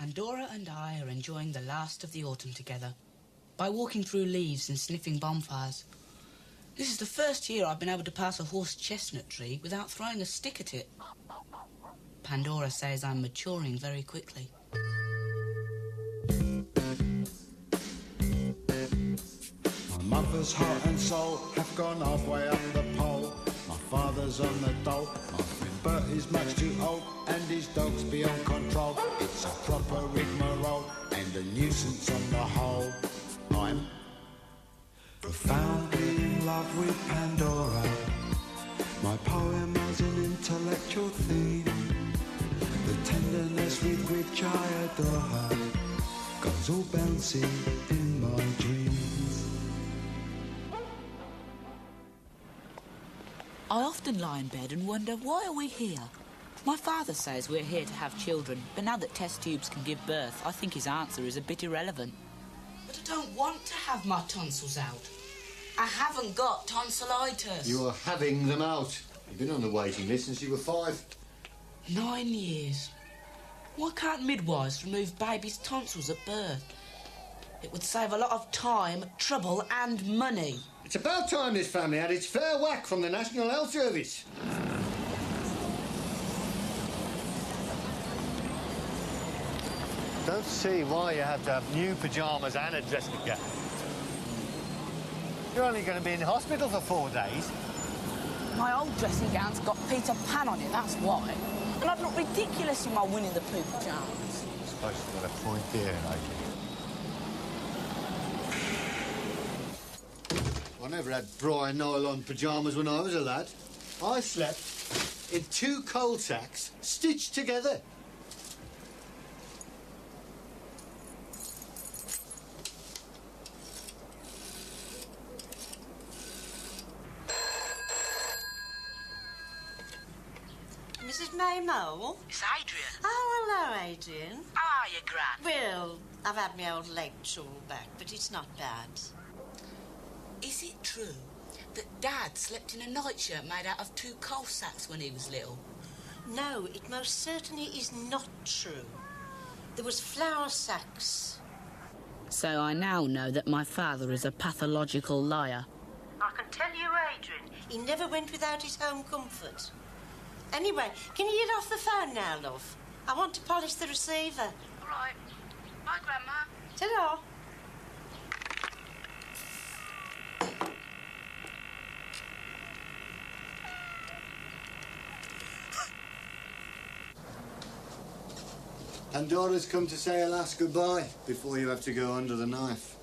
Pandora and I are enjoying the last of the autumn together by walking through leaves and sniffing bonfires. This is the first year I've been able to pass a horse chestnut tree without throwing a stick at it. Pandora says I'm maturing very quickly. My mother's heart and soul have gone halfway up the pole. My father's on the dole. My friend Bert is much too old, and his dog's beyond control. It's a proper rigmarole and a nuisance on the whole. I'm profoundly in love with Pandora. My poem has an intellectual theme. The tenderness with which I adore her goes all bouncing in my dreams. I often lie in bed and wonder, why are we here? My father says we're here to have children, but now that test tubes can give birth, I think his answer is a bit irrelevant. But I don't want to have my tonsils out. I haven't got tonsillitis. You are having them out. You've been on the waiting list since you were 5. 9 years. Why can't midwives remove babies' tonsils at birth? It would save a lot of time, trouble and money. It's about time this family had its fair whack from the National Health Service. Don't see why you have to have new pyjamas and a dressing gown. You're only going to be in hospital for 4 days. My old dressing gown's got Peter Pan on it, that's why. And I'd look ridiculous in my Winnie the Pooh pyjamas. I suppose you've got a point there, Adrian. I never had Brian nylon pyjamas when I was a lad. I slept in 2 coal sacks stitched together. Mrs. May Mole? It's Adrian. Oh, hello, Adrian. How are you, Gran? Well, I've had my old leg shawl back, but it's not bad. Is it true that Dad slept in a nightshirt made out of 2 coal sacks when he was little? No, it most certainly is not true. There was flour sacks. So I now know that my father is a pathological liar. I can tell you, Adrian, he never went without his home comfort. Anyway, can you get off the phone now, love? I want to polish the receiver. All right. Bye, Grandma. Ta-da. Pandora's come to say a last goodbye before you have to go under the knife.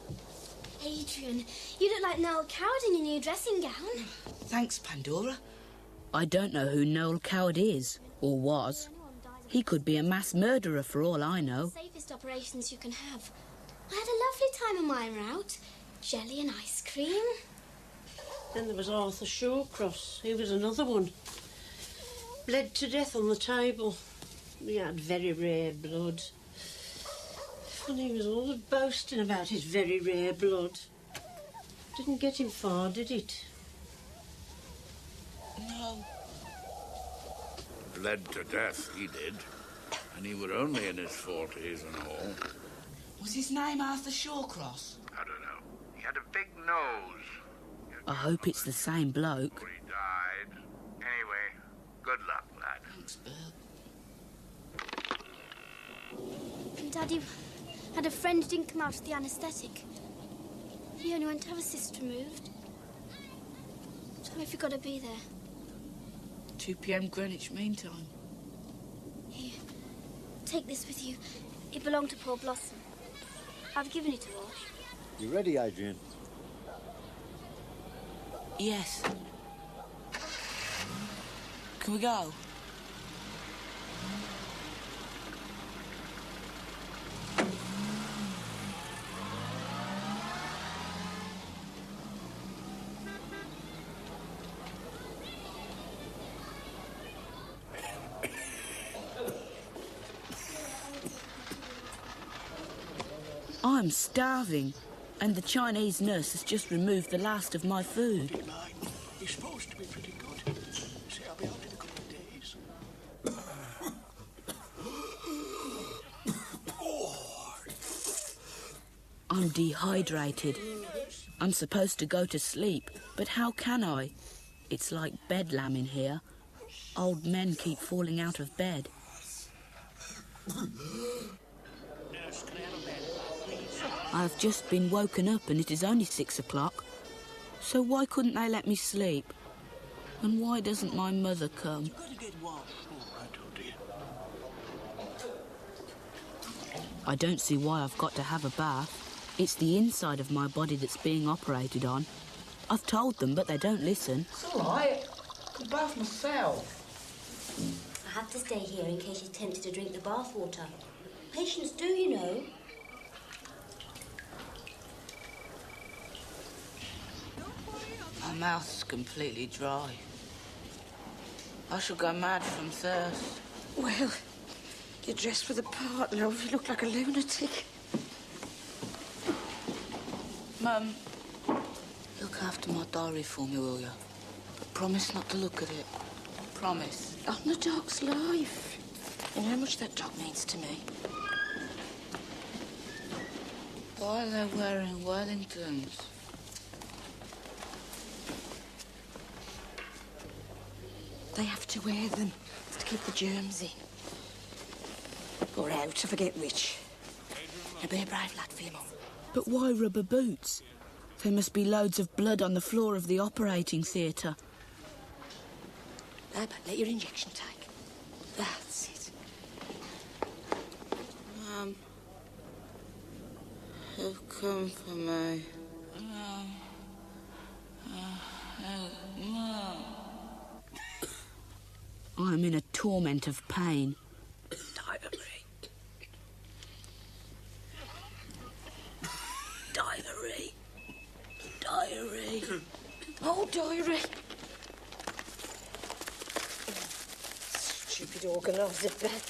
Adrian, you look like Noel Coward in your new dressing gown. Thanks, Pandora. I don't know who Noel Coward is, or was. He could be a mass murderer for all I know. Safest operations you can have. I had a lovely time on my route. Jelly and ice cream. Then there was Arthur Shawcross. He was another one. Bled to death on the table. He had very rare blood. And he was always boasting about his very rare blood. Didn't get him far, did it? No. Bled to death, he did. And he were only in his 40s and all. Was his name Arthur Shawcross? I don't know. He had a big nose. I hope it's the same bloke. Before he died. Anyway, good luck, lad. Thanks, Bert. And Daddy had a friend who didn't come out of the anaesthetic. He only went to have a cyst removed. So if you've got to be there. 2 p.m. Greenwich Mean Time. Here, take this with you. It belonged to poor Blossom. I've given it to wash. You ready, Adrian? Yes. Can we go? I'm starving, and the Chinese nurse has just removed the last of my food. It's supposed to be pretty good. See, I'll be out in a couple of days. Oh, I'm dehydrated. I'm supposed to go to sleep, but how can I? It's like bedlam in here. Old men keep falling out of bed. Nurse, can I have a bed, please? I've just been woken up and it is only 6 o'clock. So why couldn't they let me sleep? And why doesn't my mother come? You've got to get warm. All right, oh dear. I don't see why I've got to have a bath. It's the inside of my body that's being operated on. I've told them, but they don't listen. It's all right. I can bath myself. I have to stay here in case she's tempted to drink the bath water. Patients do, you know. My mouth's completely dry. I shall go mad from thirst. Well, you're dressed for the part, love. You look like a lunatic. Mum, look after my diary for me, will you? But promise not to look at it. Promise. On the dog's life. You know how much that dog means to me. Why are they wearing Wellingtons? They have to wear them to keep the germs in. Or out, I forget which. Now be a brave lad for your mum. But why rubber boots? There must be loads of blood on the floor of the operating theatre. No, but let your injection take. That's it. Mum, have come for me. Mum. I'm in a torment of pain. Diary. Diary. Diary. Oh, diary. Stupid organiser bed.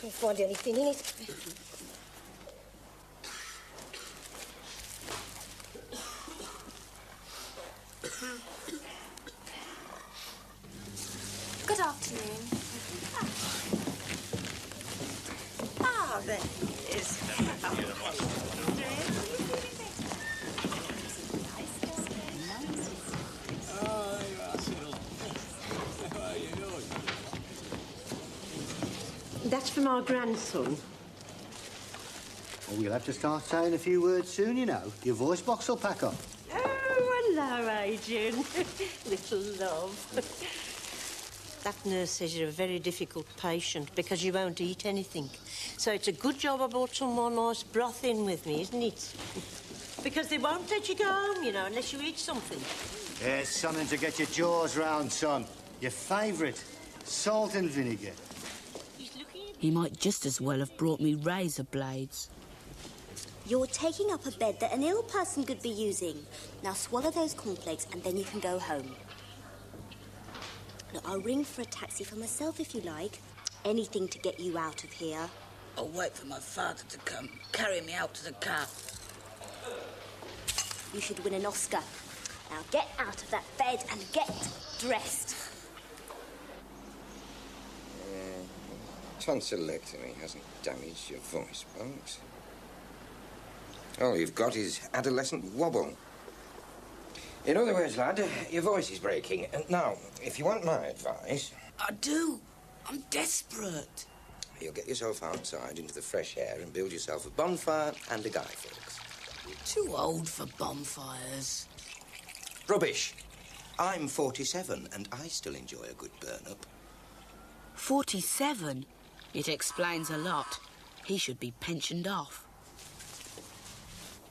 Can't find anything in it. Good afternoon. Ah, there he is. That's from our grandson. Well, we'll have to start saying a few words soon, you know. Your voice box will pack up. Oh, hello, Adrian. Little love. That nurse says you're a very difficult patient because you won't eat anything. So it's a good job I brought some more nice broth in with me, isn't it? Because they won't let you go home, you know, unless you eat something. Here's something to get your jaws round, son. Your favourite, salt and vinegar. He might just as well have brought me razor blades. You're taking up a bed that an ill person could be using. Now swallow those cornflakes and then you can go home. Look, I'll ring for a taxi for myself if you like. Anything to get you out of here. I'll wait for my father to come, carry me out to the car. You should win an Oscar. Now get out of that bed and get dressed. Tonsillectomy hasn't damaged your voice box. All you've got is adolescent wobble. In other words, lad, your voice is breaking. And now, if you want my advice... I do. I'm desperate. You'll get yourself outside into the fresh air and build yourself a bonfire and a guy fix. I'm too old for bonfires. Rubbish. I'm 47 and I still enjoy a good burn-up. 47? It explains a lot. He should be pensioned off.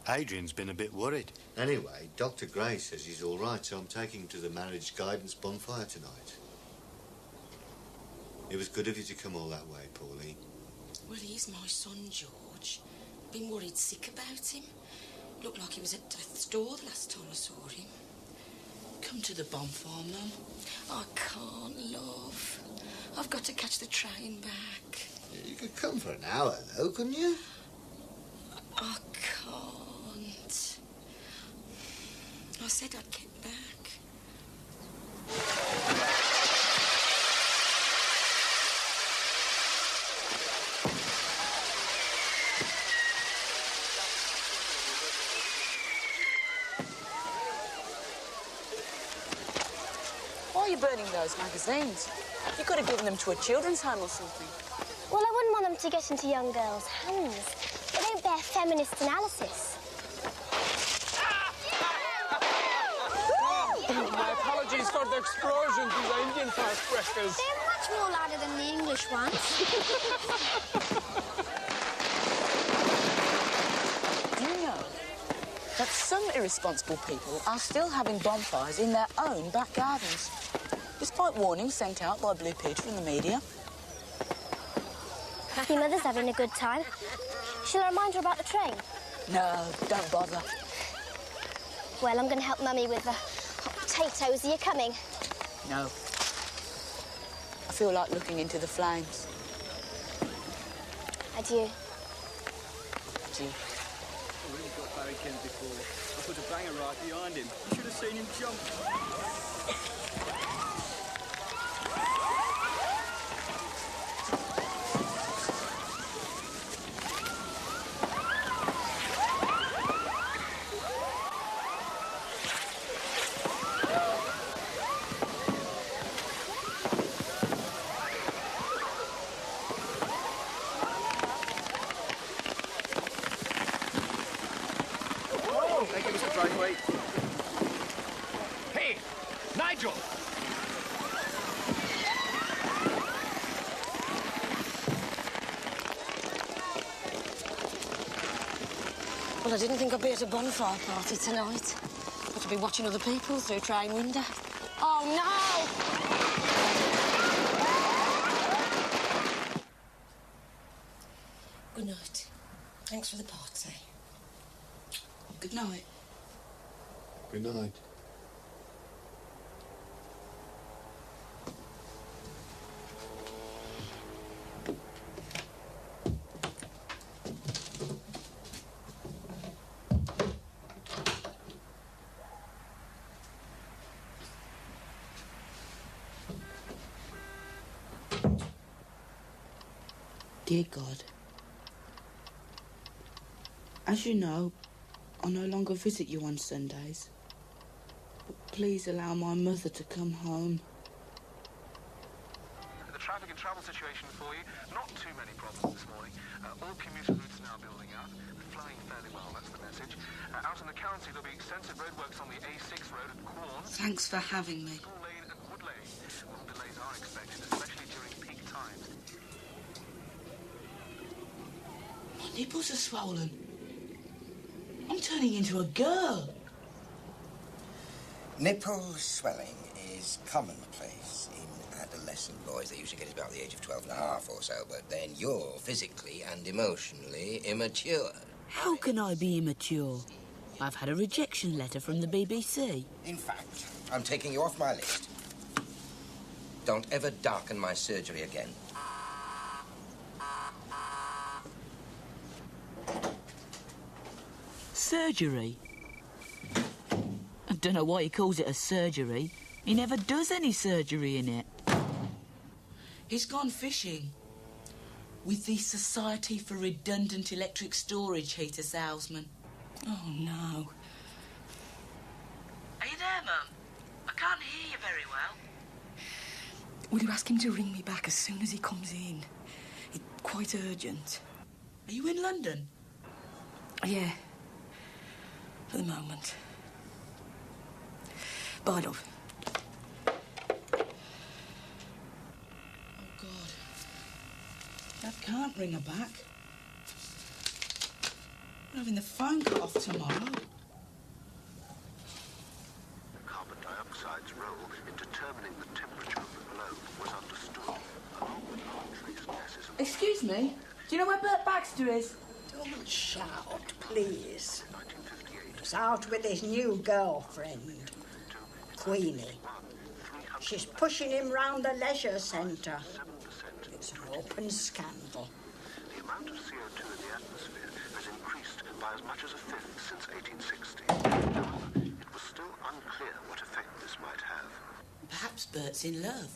Adrian's been a bit worried. Anyway, Dr. Gray says he's all right, so I'm taking him to the marriage guidance bonfire tonight. It was good of you to come all that way, Pauline. Well, he's my son, George. Been worried sick about him. Looked like he was at death's door the last time I saw him. Come to the bonfire, Mum. I can't, love. I've got to catch the train back. You could come for an hour, though, couldn't you? I can't. I said I'd get back. you burning those magazines? You could have given them to a children's home or something. Well, I wouldn't want them to get into young girls' hands. They don't bear feminist analysis. My apologies for the explosions in the Indian firecrackers. They're much more louder than the English ones. Do you know that some irresponsible people are still having bonfires in their own back gardens, despite warnings sent out by Blue Peter and the media? Your mother's having a good time. Shall I remind her about the train? No, don't bother. Well, I'm going to help Mummy with the hot potatoes. Are you coming? No. I feel like looking into the flames. Adieu. Adieu. When he got Barry Kent before, I put a banger right behind him. You should have seen him jump. Hey, Nigel! Well, I didn't think I'd be at a bonfire party tonight. But to be watching other people through a train window. Oh, no! Good night. Thanks for the party. Good night. Good night. Dear God, as you know, I no longer visit you on Sundays. But please allow my mother to come home. The traffic and travel situation for you, not too many problems this morning. All commuter routes now building out, flowing fairly well, that's the message. Out in the county, there'll be extensive roadworks on the A6 road at Quorn. Thanks for having me. School Lane and Wood Lane. Long delays are expected, especially during peak times. My nipples are swollen. I'm turning into a girl. Nipple swelling is commonplace in adolescent boys. They usually get it about the age of 12 and a half or so, but then you're physically and emotionally immature. How can I be immature? I've had a rejection letter from the BBC. In fact, I'm taking you off my list. Don't ever darken my surgery again. Surgery? I don't know why he calls it a surgery. He never does any surgery in it. He's gone fishing with the Society for Redundant Electric Storage heater salesman. Oh, no. Are you there, Mum? I can't hear you very well. Will you ask him to ring me back as soon as he comes in? It's quite urgent. Are you in London? Yeah. For the moment. Bye, love. Oh, God. Dad can't ring her back. We're having the phone cut off tomorrow. Carbon dioxide's role in determining the temperature of the globe was understood, along with trace gases. Excuse me? Do you know where Bert Baxter is? Don't shout, please. He's out with his new girlfriend, Queenie. She's pushing him round the leisure centre. It's an open scandal. The amount of CO2 in the atmosphere has increased by as much as a fifth since 1860. However, it was still unclear what effect this might have. Perhaps Bert's in love.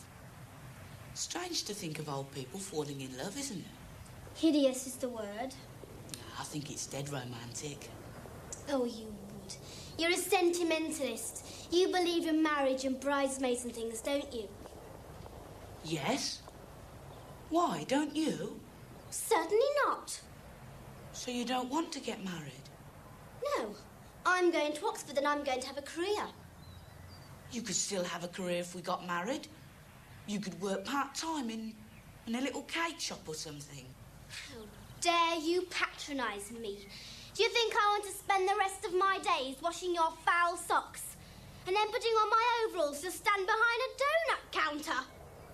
Strange to think of old people falling in love, isn't it? Hideous is the word. I think it's dead romantic. Oh, you Edward. You're a sentimentalist. You believe in marriage and bridesmaids and things, don't you? Yes. Why, don't you? Certainly not. So you don't want to get married? No. I'm going to Oxford and I'm going to have a career. You could still have a career if we got married. You could work part-time in a little cake shop or something. How dare you patronise me? Do you think I want to spend the rest of my days washing your foul socks and then putting on my overalls to stand behind a donut counter?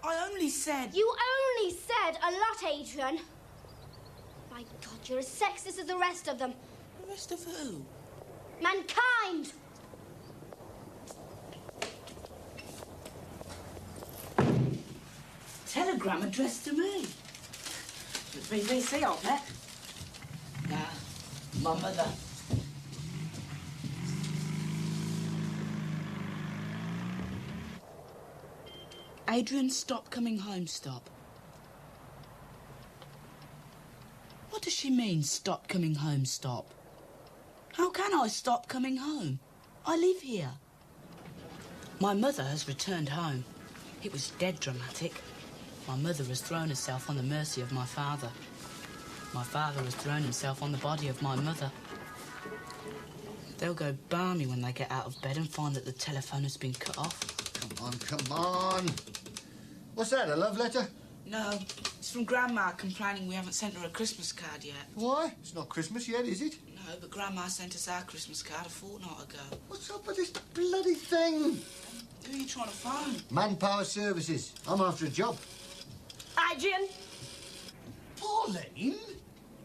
I only said... You only said a lot, Adrian. My God, you're as sexist as the rest of them. The rest of who? Mankind! Telegram addressed to me. The BBC, I'll bet. Nah, my mother. Adrian, stop coming home, stop. What does she mean, stop coming home, stop? How can I stop coming home? I live here. My mother has returned home. It was dead dramatic. My mother has thrown herself on the mercy of my father. My father has thrown himself on the body of my mother. They'll go balmy when they get out of bed and find that the telephone has been cut off. Come on. What's that, a love letter? No, it's from Grandma complaining we haven't sent her a Christmas card yet. Why? It's not Christmas yet, is it? No, but Grandma sent us our Christmas card a fortnight ago. What's up with this bloody thing? Who are you trying to phone? Manpower Services. I'm after a job. Adrian? Pauline?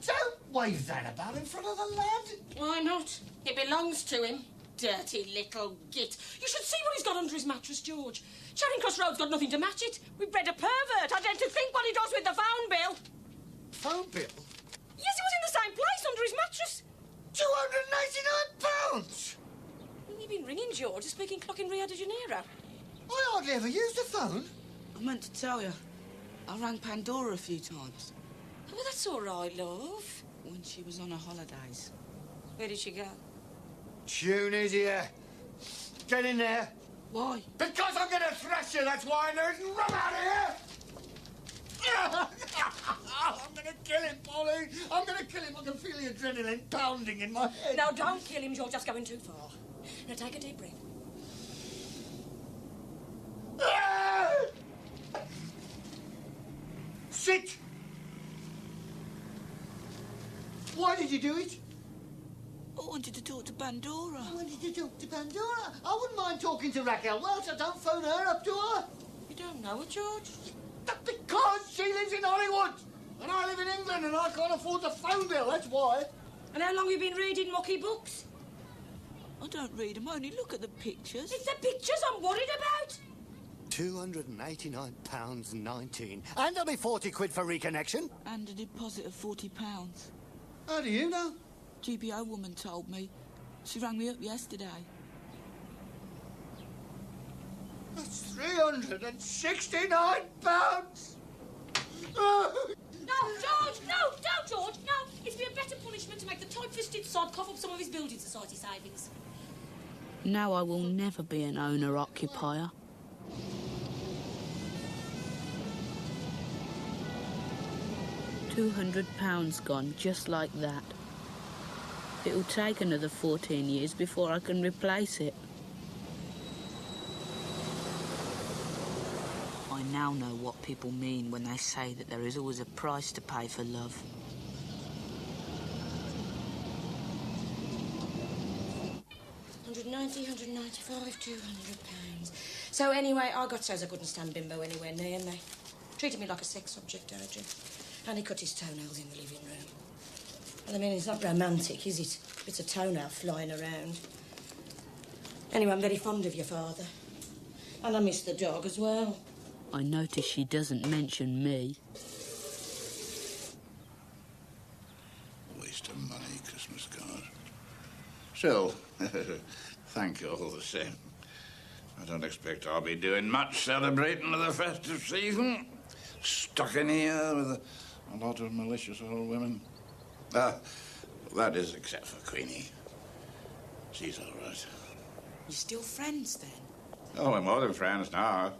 Don't wave that about in front of the lad. Why not? It belongs to him. Dirty little git. You should see what he's got under his mattress, George. Charing Cross Road's got nothing to match it. We've bred a pervert. I don't think what he does with the phone bill. Phone bill? Yes, it was in the same place, under his mattress. £289! Well, you've been ringing George, a speaking clock in Rio de Janeiro. I hardly ever use the phone. I meant to tell you. I rang Pandora a few times. Oh, well, that's all right, love. When she was on her holidays. Where did she go? Tune is here. Get in there. Why? Because I'm going to thrash you, that's why, nerd. Run out of here! I'm going to kill him, Pauline. I'm going to kill him. I can feel the adrenaline pounding in my head. No, don't kill him, George. That's going too far. Now, take a deep breath. Sit! Why did you do it? I wanted to talk to Pandora. I wanted to talk to Pandora. I wouldn't mind talking to Raquel Welch. I don't phone her up, do I? You don't know her, George? That's because she lives in Hollywood. And I live in England and I can't afford the phone bill, that's why. And how long have you been reading mucky books? I don't read them, I only look at the pictures. It's the pictures I'm worried about. £289.19. And there'll be 40 quid for reconnection. And a deposit of £40. How do you know? GPO woman told me. She rang me up yesterday. That's £369. No, George, no, George, no. It'd be a better punishment to make the tight-fisted sod cough up some of his building society savings. Now I will never be an owner-occupier. £200 gone, just like that. It'll take another 14 years before I can replace it. I now know what people mean when they say that there is always a price to pay for love. £190, £195, £200. So anyway, I got says I couldn't stand Bimbo anywhere near me. Treated me like a sex object, Adrian. And he cut his toenails in the living room. Well, I mean, it's not romantic, is it? It's a toenail flying around. Anyway, I'm very fond of your father. And I miss the dog as well. I notice she doesn't mention me. Waste of money, Christmas card. Still, thank you all the same. I don't expect I'll be doing much celebrating the festive season. Stuck in here with a lot of malicious old women. That is except for Queenie. She's all right. You're still friends, then? Oh, we're more than friends now.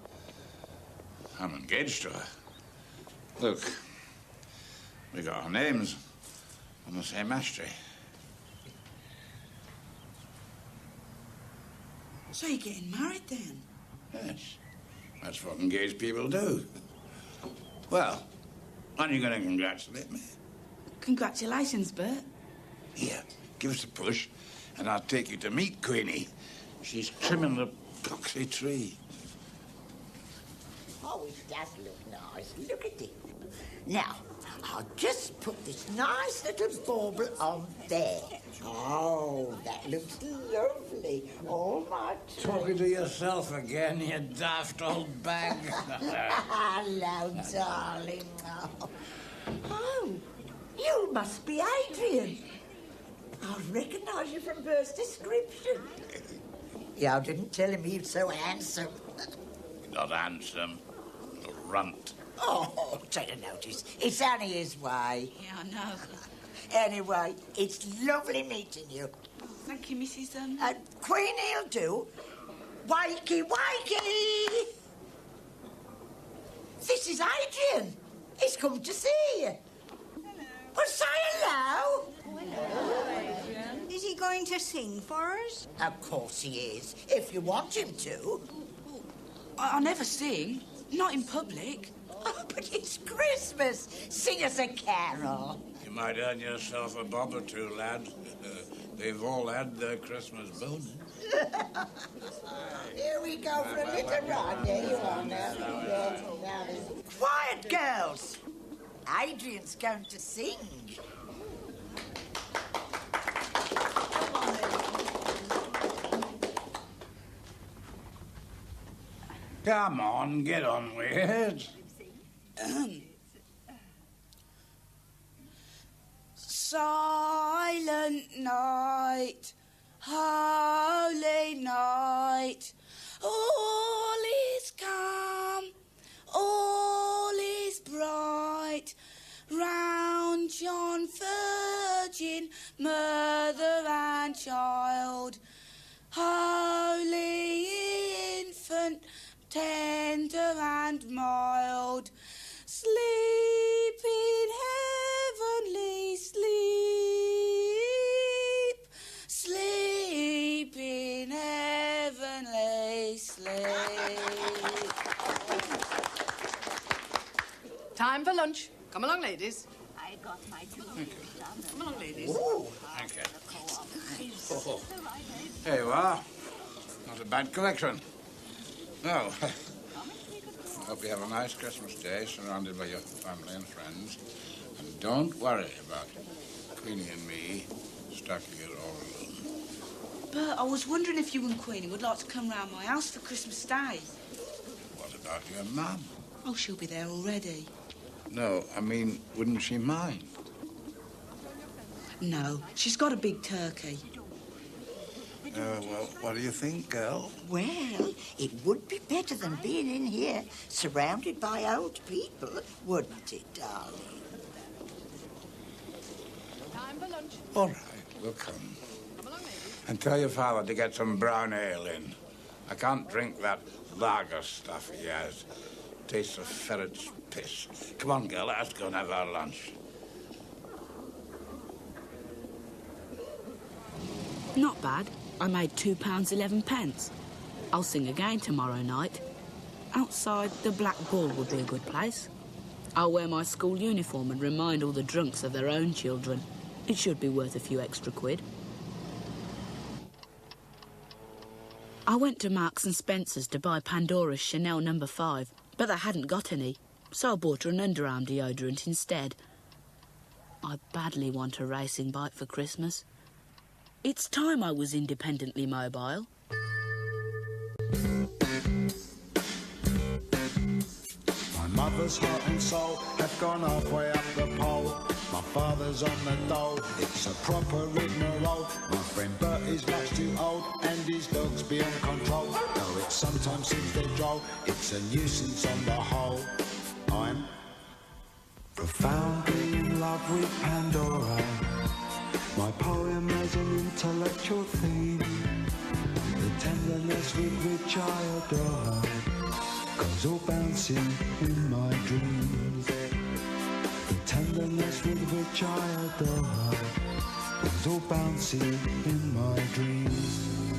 I'm engaged to her. Look, we got our names on the same ash tree. So you're getting married, then? Yes. That's what engaged people do. Well, aren't you going to congratulate me? Congratulations, Bert. Here, give us a push, and I'll take you to meet Queenie. She's trimming the poxy tree. Oh, it does look nice. Look at it. Now, I'll just put this nice little bauble on there. Oh, that looks lovely. All my tree. Talking to yourself again, you daft old bag. Hello, darling. Oh, you must be Adrian. I recognise you from Bert's description. Yeah, I didn't tell him he was so handsome. Not handsome, a runt. Oh, take a notice. It's only his way. Yeah, I know. Anyway, it's lovely meeting you. Oh, thank you, Mrs. Queenie'll do. Wakey, wakey! This is Adrian. He's come to see you. Hello. Well, say hello. Hello, Adrian. Is he going to sing for us? Of course he is, if you want him to. I never sing. Not in public. Oh, but it's Christmas. Sing us a carol. You might earn yourself a bob or two, lad. They've all had their Christmas bonus. Here we go for a little ride. There you are now. Quiet, girls. Adrian's going to sing. Come on, get on with it. Silent night, holy night, all is calm, all is bright, round John Virgin, mother and child, holy infant, tender and mild, sleep in heavenly sleep, sleep in heavenly sleep. Time for lunch. Come along, ladies. I got my two. Come along, ladies. Ooh, thank you. Oh. There you are. Not a bad collection. No. Hope you have a nice Christmas day surrounded by your family and friends. And don't worry about Queenie and me stuck here all alone. Bert, I was wondering if you and Queenie would like to come round my house for Christmas Day. What about your mum? Oh, she'll be there already. No, I mean, wouldn't she mind? No, she's got a big turkey. Well, what do you think, girl? Well, it would be better than being in here surrounded by old people, wouldn't it, darling? Time for lunch. All right, we'll come. Come along, ladies. And tell your father to get some brown ale in. I can't drink that lager stuff he has. Tastes of ferret's piss. Come on, girl, let's go and have our lunch. Not bad. I made £2.11. I'll sing again tomorrow night. Outside, the Black Bull would be a good place. I'll wear my school uniform and remind all the drunks of their own children. It should be worth a few extra quid. I went to Marks and Spencer's to buy Pandora's Chanel No. 5, but they hadn't got any, so I bought her an underarm deodorant instead. I badly want a racing bike for Christmas. It's time I was independently mobile. My mother's heart and soul have gone halfway up the pole. My father's on the dole, it's a proper rigmarole. My friend Bert is much too old, and his dog's beyond control. Though it sometimes seems they're droll, it's a nuisance on the whole. I'm profoundly in love with Pandora. My poem has an intellectual theme. which I adore goes all bouncing in my dreams. The tenderness with which I adore goes all bouncing in my dreams.